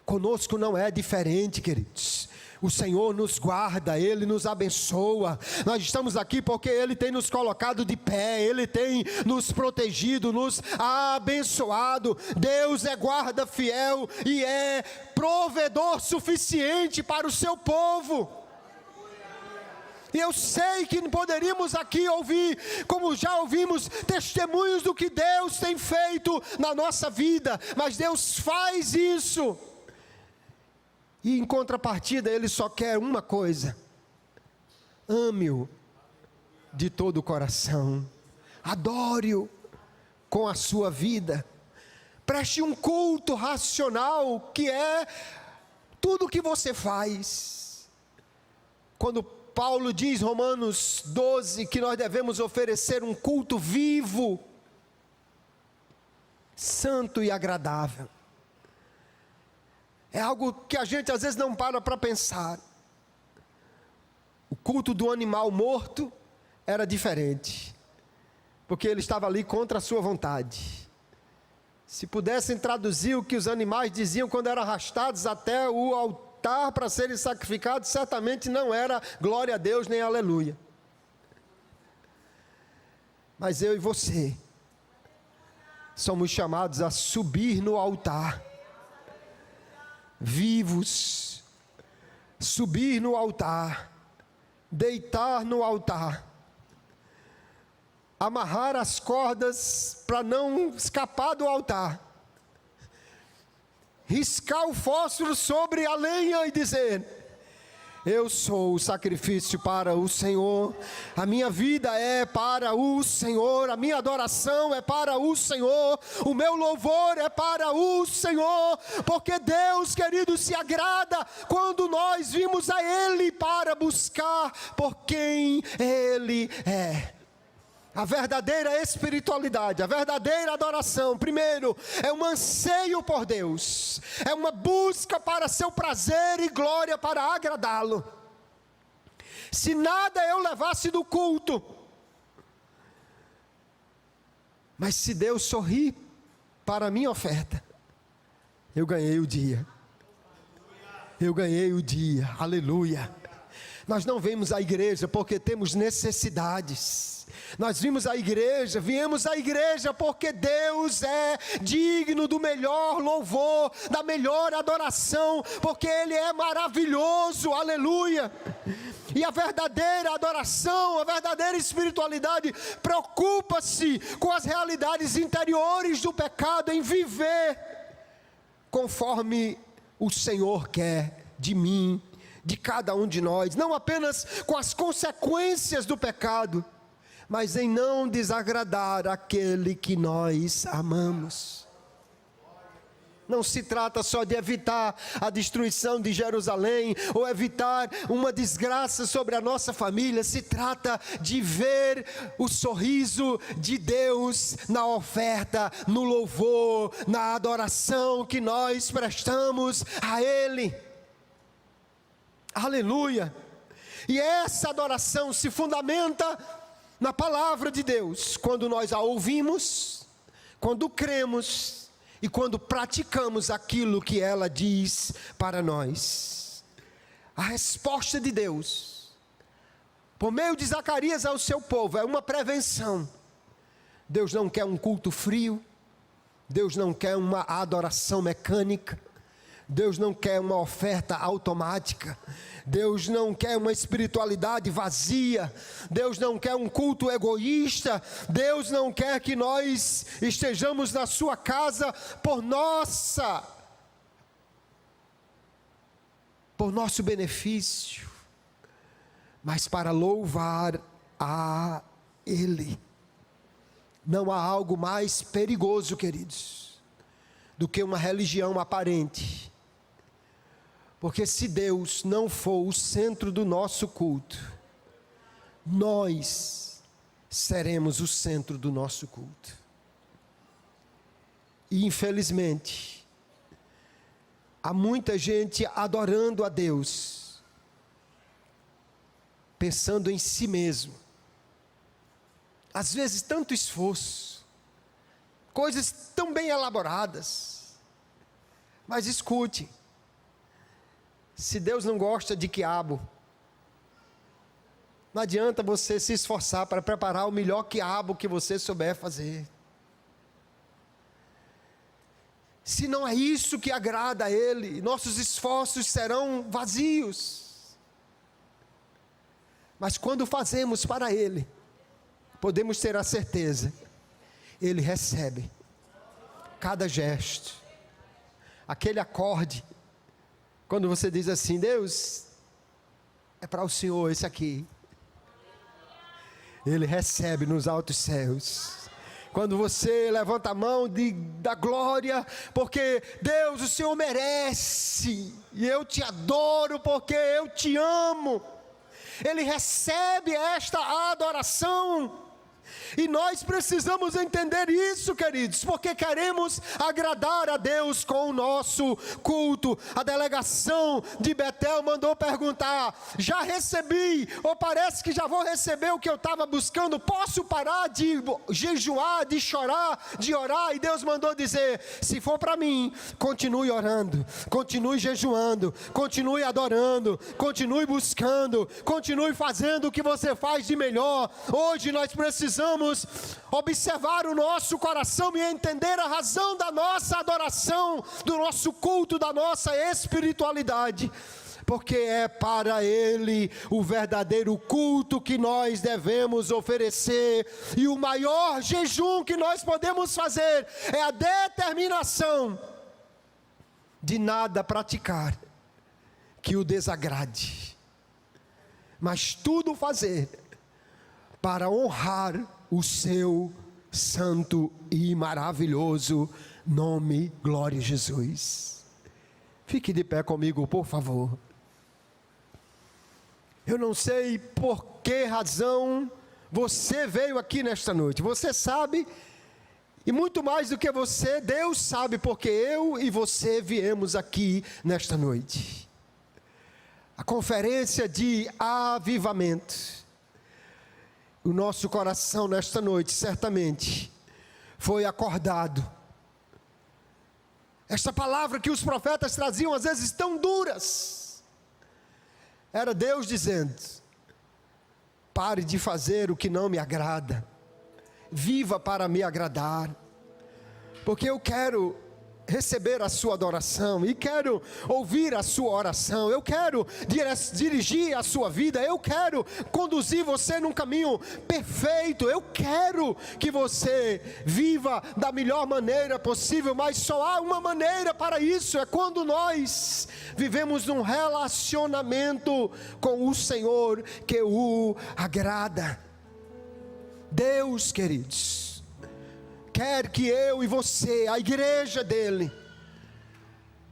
Conosco não é diferente, queridos. O Senhor nos guarda, Ele nos abençoa. Nós estamos aqui porque Ele tem nos colocado de pé, Ele tem nos protegido, nos abençoado. Deus é guarda fiel e é provedor suficiente para o seu povo. E eu sei que poderíamos aqui ouvir, como já ouvimos, testemunhos do que Deus tem feito na nossa vida, mas Deus faz isso. E em contrapartida, Ele só quer uma coisa: ame-o de todo o coração, adore-o com a sua vida, preste um culto racional, que é tudo o que você faz. Quando Paulo diz, Romanos 12, que nós devemos oferecer um culto vivo, santo e agradável. É algo que a gente às vezes não para pensar. O culto do animal morto era diferente, porque ele estava ali contra a sua vontade. Se pudessem traduzir o que os animais diziam quando eram arrastados até o altar para serem sacrificados, certamente não era glória a Deus nem aleluia. Mas eu e você somos chamados a subir no altar, vivos, subir no altar, deitar no altar, amarrar as cordas para não escapar do altar, riscar o fósforo sobre a lenha e dizer: eu sou o sacrifício para o Senhor, a minha vida é para o Senhor, a minha adoração é para o Senhor, o meu louvor é para o Senhor, porque Deus, querido, se agrada quando nós vimos a Ele para buscar por quem Ele é. A verdadeira espiritualidade, a verdadeira adoração, primeiro, é um anseio por Deus, é uma busca para seu prazer e glória para agradá-lo. Se nada eu levasse do culto, mas se Deus sorrir para a minha oferta, eu ganhei o dia. Eu ganhei o dia, aleluia. Nós não vemos a igreja porque temos necessidades. Nós viemos à igreja porque Deus é digno do melhor louvor, da melhor adoração, porque Ele é maravilhoso, aleluia. E a verdadeira adoração, a verdadeira espiritualidade, preocupa-se com as realidades interiores do pecado, em viver conforme o Senhor quer de mim, de cada um de nós, não apenas com as consequências do pecado, mas em não desagradar aquele que nós amamos. Não se trata só de evitar a destruição de Jerusalém, ou evitar uma desgraça sobre a nossa família. Se trata de ver o sorriso de Deus na oferta, no louvor, na adoração que nós prestamos a Ele. Aleluia! E essa adoração se fundamenta na palavra de Deus, quando nós a ouvimos, quando cremos, e quando praticamos aquilo que ela diz para nós. A resposta de Deus, por meio de Zacarias ao seu povo, é uma prevenção. Deus não quer um culto frio, Deus não quer uma adoração mecânica, Deus não quer uma oferta automática, Deus não quer uma espiritualidade vazia, Deus não quer um culto egoísta, Deus não quer que nós estejamos na sua casa por nosso benefício, mas para louvar a Ele. Não há algo mais perigoso, queridos, do que uma religião aparente. Porque se Deus não for o centro do nosso culto, nós seremos o centro do nosso culto. E infelizmente, há muita gente adorando a Deus, pensando em si mesmo. Às vezes tanto esforço, coisas tão bem elaboradas. Mas escute, se Deus não gosta de quiabo, não adianta você se esforçar para preparar o melhor quiabo que você souber fazer. Se não é isso que agrada a Ele, nossos esforços serão vazios. Mas quando fazemos para Ele, podemos ter a certeza, Ele recebe cada gesto, aquele acorde. Quando você diz assim, Deus, é para o Senhor esse aqui. Ele recebe nos altos céus. Quando você levanta a mão da glória, porque Deus, o Senhor merece. E eu te adoro porque eu te amo. Ele recebe esta adoração. E nós precisamos entender isso, queridos, porque queremos agradar a Deus com o nosso culto. A delegação de Betel mandou perguntar, já recebi, ou parece que já vou receber o que eu estava buscando, posso parar de jejuar, de chorar, de orar? E Deus mandou dizer, se for para mim, continue orando, continue jejuando, continue adorando, continue buscando, continue fazendo o que você faz de melhor. Hoje nós precisamos observar o nosso coração e entender a razão da nossa adoração, do nosso culto, da nossa espiritualidade, porque é para Ele o verdadeiro culto que nós devemos oferecer, e o maior jejum que nós podemos fazer é a determinação de nada praticar que o desagrade, mas tudo fazer para honrar o seu santo e maravilhoso nome. Glória a Jesus. Fique de pé comigo, por favor. Eu não sei por que razão você veio aqui nesta noite. Você sabe, e muito mais do que você, Deus sabe porque eu e você viemos aqui nesta noite. A conferência de avivamento. O nosso coração nesta noite, certamente, foi acordado. Esta palavra que os profetas traziam, às vezes tão duras, era Deus dizendo, pare de fazer o que não me agrada, viva para me agradar, porque eu quero receber a sua adoração e quero ouvir a sua oração. Eu quero dirigir a sua vida. Eu quero conduzir você num caminho perfeito. Eu quero que você viva da melhor maneira possível, mas só há uma maneira para isso, é quando nós vivemos num relacionamento com o Senhor que o agrada. Deus, queridos, quer que eu e você, a igreja dele,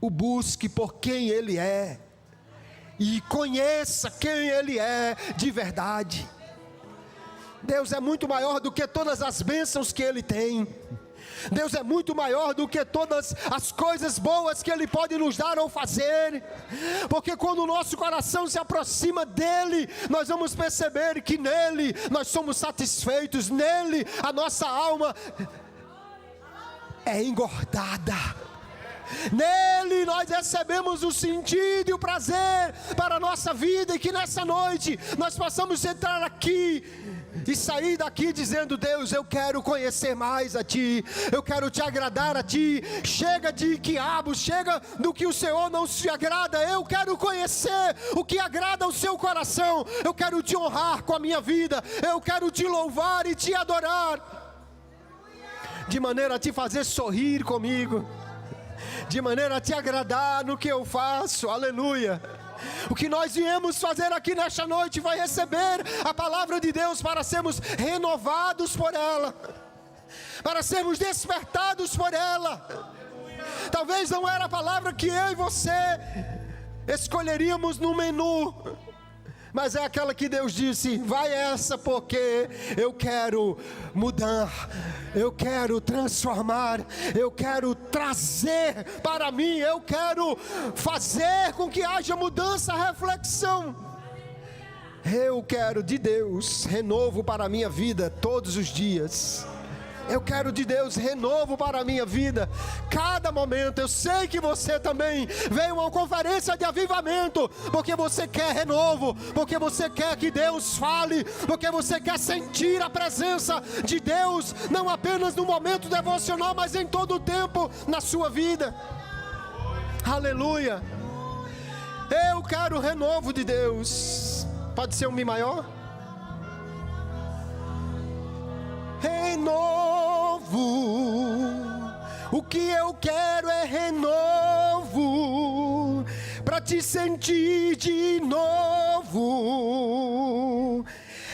o busque por quem ele é e conheça quem ele é de verdade. Deus é muito maior do que todas as bênçãos que ele tem. Deus é muito maior do que todas as coisas boas que ele pode nos dar ou fazer, porque quando o nosso coração se aproxima dele, nós vamos perceber que nele nós somos satisfeitos, nele a nossa alma é engordada, nele nós recebemos o sentido e o prazer para a nossa vida, e que nessa noite nós possamos entrar aqui e sair daqui dizendo: Deus, eu quero conhecer mais a Ti, eu quero Te agradar a Ti. Chega de quiabo, chega do que o Senhor não se agrada. Eu quero conhecer o que agrada ao Seu coração. Eu quero Te honrar com a minha vida, eu quero Te louvar e Te adorar, de maneira a Te fazer sorrir comigo, de maneira a Te agradar no que eu faço. Aleluia. O que nós viemos fazer aqui nesta noite vai receber a palavra de Deus para sermos renovados por ela, para sermos despertados por ela. Talvez não era a palavra que eu e você escolheríamos no menu, mas é aquela que Deus disse: vai essa, porque eu quero mudar, eu quero transformar, eu quero trazer para mim, eu quero fazer com que haja mudança, reflexão. Eu quero de Deus renovo para a minha vida todos os dias. Eu quero de Deus renovo para a minha vida, cada momento. Eu sei que você também veio a uma conferência de avivamento, porque você quer renovo, porque você quer que Deus fale, porque você quer sentir a presença de Deus, não apenas no momento devocional, mas em todo o tempo na sua vida. Aleluia. Eu quero renovo de Deus. Pode ser um Mi maior? Renovo, o que eu quero é renovo, para te sentir de novo.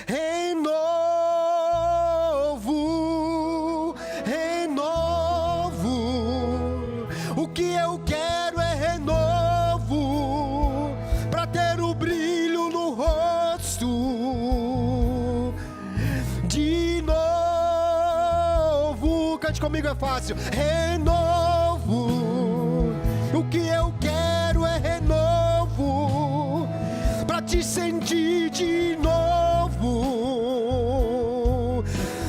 Renovo, renovo, o que eu quero é renovo, para ter o brilho no rosto de novo. Cante comigo, é fácil. Renovo, o que eu quero é renovo, para te sentir de novo,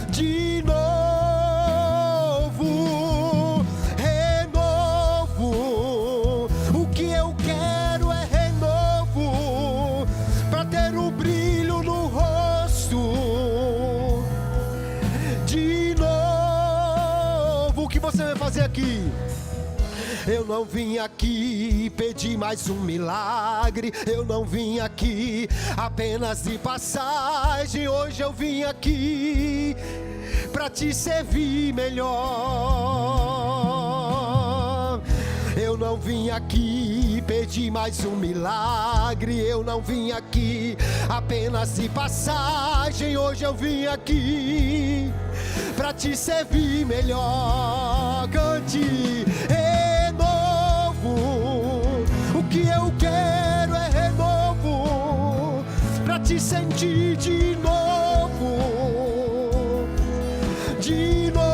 de novo. Renovo, o que eu quero é renovo, para ter o brilho no rosto de novo. O que você vai fazer aqui? Eu não vim aqui pedir mais um milagre, eu não vim aqui apenas de passagem. Hoje eu vim aqui para te servir melhor. Eu não vim aqui pedir mais um milagre, eu não vim aqui apenas de passagem. Hoje eu vim aqui para te servir melhor. Cante. Renovo, o que eu quero é renovo, para te sentir de novo, de novo.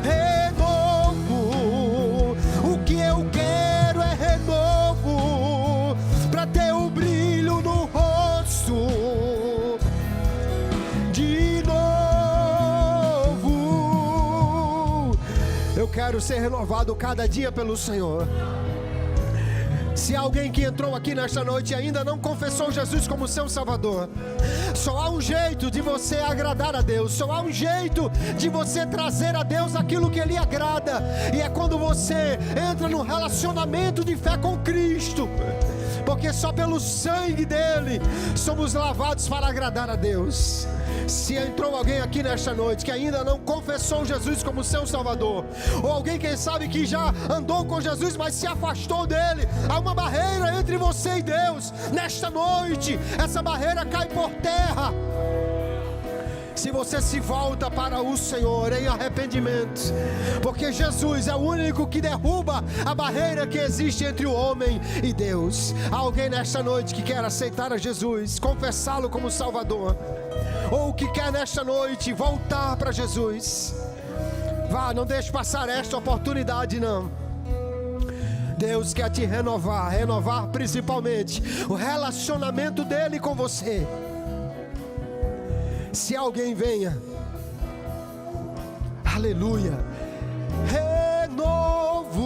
Renovo, o que eu quero é renovo, para ter o brilho no rosto de novo. Eu quero ser renovado cada dia pelo Senhor. Se alguém que entrou aqui nesta noite ainda não confessou Jesus como seu Salvador, Só há um jeito de você agradar a Deus, só há um jeito de você trazer a Deus aquilo que lhe agrada, e é quando você entra num relacionamento de fé com Cristo, porque só pelo sangue dele somos lavados para agradar a Deus. Se entrou alguém aqui nesta noite que ainda não confessou Jesus como seu Salvador, ou alguém, quem sabe, que já andou com Jesus, mas se afastou dele, há uma barreira entre você e Deus. Nesta noite, essa barreira cai por terra. Se você se volta para o Senhor em arrependimento, porque Jesus é o único que derruba a barreira que existe entre o homem e Deus. Há alguém nesta noite que quer aceitar a Jesus, confessá-lo como Salvador, ou que quer nesta noite voltar para Jesus? Vá, não deixe passar esta oportunidade não. Deus quer te renovar principalmente o relacionamento dele com você. Se alguém venha, aleluia, renovo,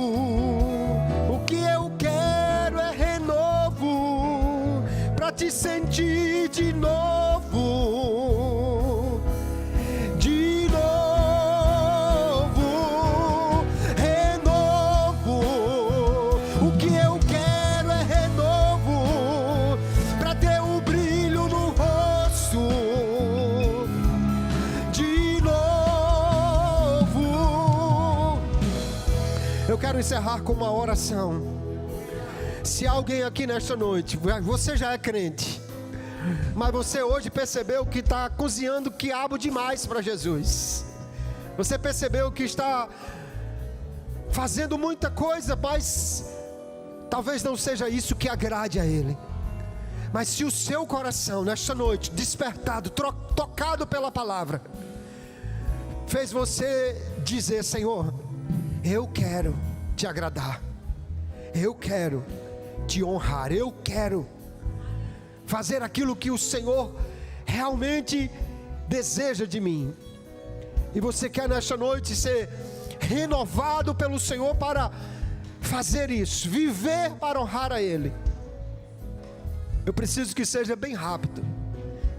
o que eu quero é renovo, para te sentir de novo, renovo, o que eu quero é renovo, para ter o brilho no rosto. Eu quero encerrar com uma oração. Se alguém aqui nesta noite, você já é crente, mas você hoje percebeu que está cozinhando quiabo demais para Jesus. Você percebeu que está fazendo muita coisa, mas talvez não seja isso que agrade a Ele. Mas se o seu coração nesta noite, despertado, tocado pela palavra, fez você dizer: Senhor, eu quero te agradar, eu quero te honrar, eu quero fazer aquilo que o Senhor realmente deseja de mim. E você quer nesta noite ser renovado pelo Senhor para fazer isso, viver para honrar a Ele. Eu preciso que seja bem rápido.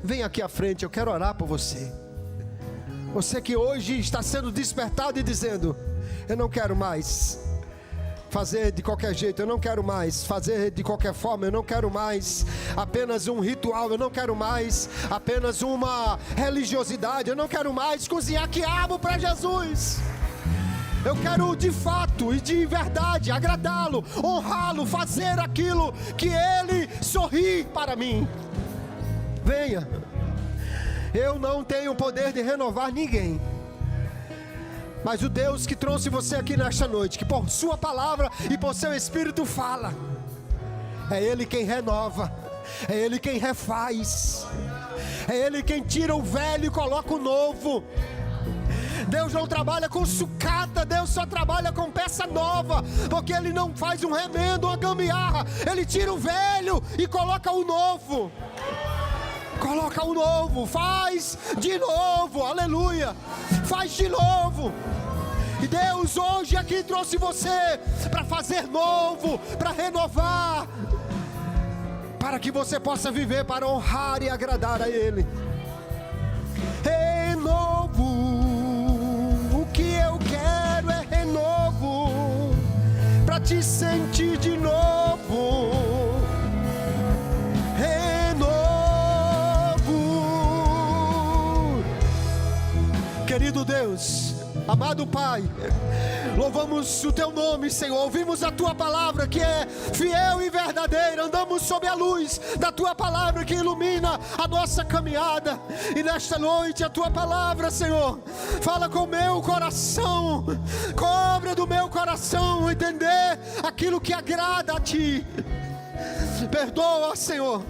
Vem aqui à frente, eu quero orar por você. Você que hoje está sendo despertado e dizendo: eu não quero mais fazer de qualquer jeito, eu não quero mais fazer de qualquer forma, eu não quero mais apenas um ritual, eu não quero mais apenas uma religiosidade, eu não quero mais cozinhar quiabo para Jesus. Eu quero de fato e de verdade agradá-lo, honrá-lo, fazer aquilo que Ele sorri para mim. Venha. Eu não tenho o poder de renovar ninguém, mas o Deus que trouxe você aqui nesta noite, que por sua palavra e por seu Espírito fala, é Ele quem renova, é Ele quem refaz, é Ele quem tira o velho e coloca o novo. Deus não trabalha com sucata, Deus só trabalha com peça nova, porque Ele não faz um remendo, uma gambiarra, Ele tira o velho e coloca o novo. Coloca o novo, faz de novo, aleluia, faz de novo. E Deus hoje aqui trouxe você para fazer novo, para renovar, para que você possa viver para honrar e agradar a Ele. Renovo, o que eu quero é renovo, para te sentir de novo. Querido Deus, amado Pai, louvamos o Teu nome, Senhor. Ouvimos a Tua palavra que é fiel e verdadeira. Andamos sob a luz da Tua palavra que ilumina a nossa caminhada. E nesta noite a Tua palavra, Senhor, fala com o meu coração. Cobra do meu coração entender aquilo que agrada a Ti. Perdoa, Senhor,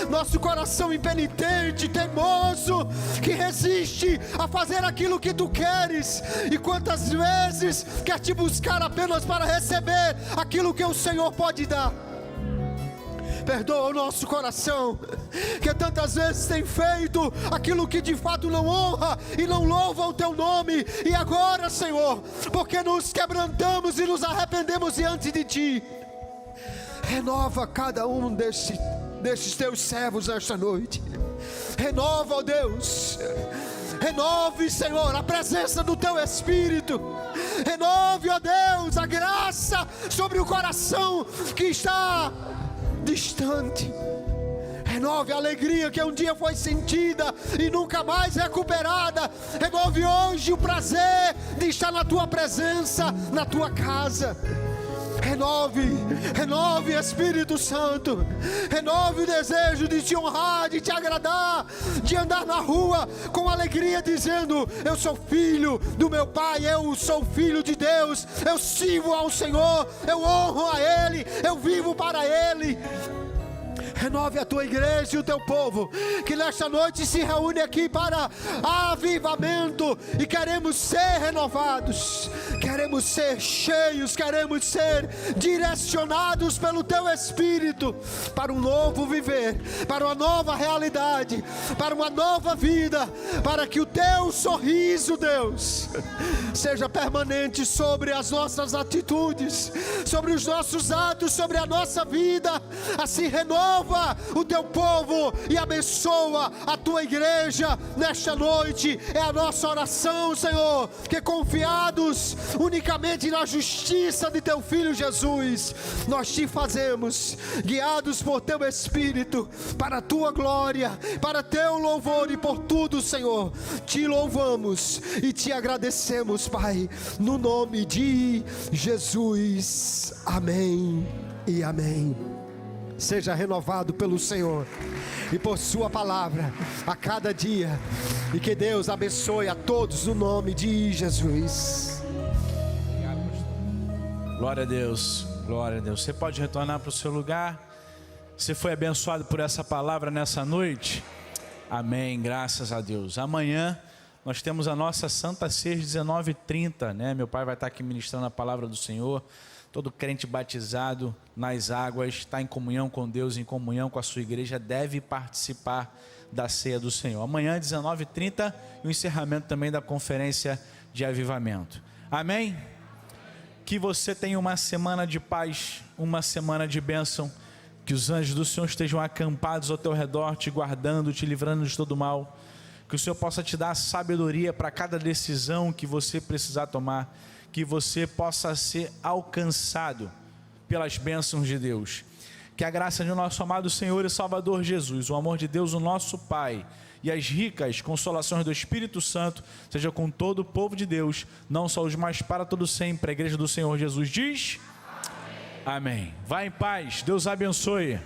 nosso coração impenitente, teimoso, que resiste a fazer aquilo que Tu queres, e quantas vezes quer Te buscar apenas para receber aquilo que o Senhor pode dar. Perdoa o nosso coração, que tantas vezes tem feito aquilo que de fato não honra e não louva o Teu nome. E agora, Senhor, porque nos quebrantamos e nos arrependemos diante de Ti, renova cada um destes Teus servos esta noite. Renova, ó Deus. Renove, Senhor, a presença do Teu Espírito. Renove, ó Deus, a graça sobre o coração que está distante. Renove a alegria que um dia foi sentida e nunca mais recuperada. Renove hoje o prazer de estar na Tua presença, na Tua casa. Renove, Espírito Santo. Renove o desejo de Te honrar, de Te agradar, de andar na rua com alegria, dizendo: eu sou filho do meu Pai, eu sou filho de Deus, eu sirvo ao Senhor, eu honro a Ele, eu vivo para Ele. Renove a Tua igreja e o Teu povo, que nesta noite se reúne aqui para avivamento, e queremos ser renovados, queremos ser cheios, queremos ser direcionados pelo Teu Espírito, para um novo viver, para uma nova realidade, para uma nova vida, para que o Teu sorriso, Deus, seja permanente sobre as nossas atitudes, sobre os nossos atos, sobre a nossa vida. Assim renova o Teu povo e abençoa a Tua igreja nesta noite. É a nossa oração, Senhor, que confiados unicamente na justiça de Teu Filho Jesus, nós Te fazemos, guiados por Teu Espírito, para a Tua glória, para Teu louvor, e por tudo, Senhor, Te louvamos e Te agradecemos, Pai, no nome de Jesus. Amém e amém. Seja renovado pelo Senhor e por Sua palavra a cada dia, e que Deus abençoe a todos no nome de Jesus. Glória a Deus, glória a Deus. Você pode retornar para o seu lugar. Você foi abençoado por essa palavra nessa noite? Amém, graças a Deus. Amanhã nós temos a nossa Santa Ceia às 19h30, né? Meu pai vai estar aqui ministrando a palavra do Senhor. Todo crente batizado nas águas está em comunhão com Deus, em comunhão com a sua igreja, deve participar da ceia do Senhor. Amanhã, 19h30, e o encerramento também da conferência de avivamento. Amém? Que você tenha uma semana de paz, uma semana de bênção. Que os anjos do Senhor estejam acampados ao teu redor, te guardando, te livrando de todo mal. Que o Senhor possa te dar sabedoria para cada decisão que você precisar tomar. Que você possa ser alcançado pelas bênçãos de Deus. Que a graça de nosso amado Senhor e Salvador Jesus, o amor de Deus, o nosso Pai, e as ricas consolações do Espírito Santo seja com todo o povo de Deus, não só os mais, para todo sempre. A igreja do Senhor Jesus diz: amém. Vá em paz, Deus abençoe.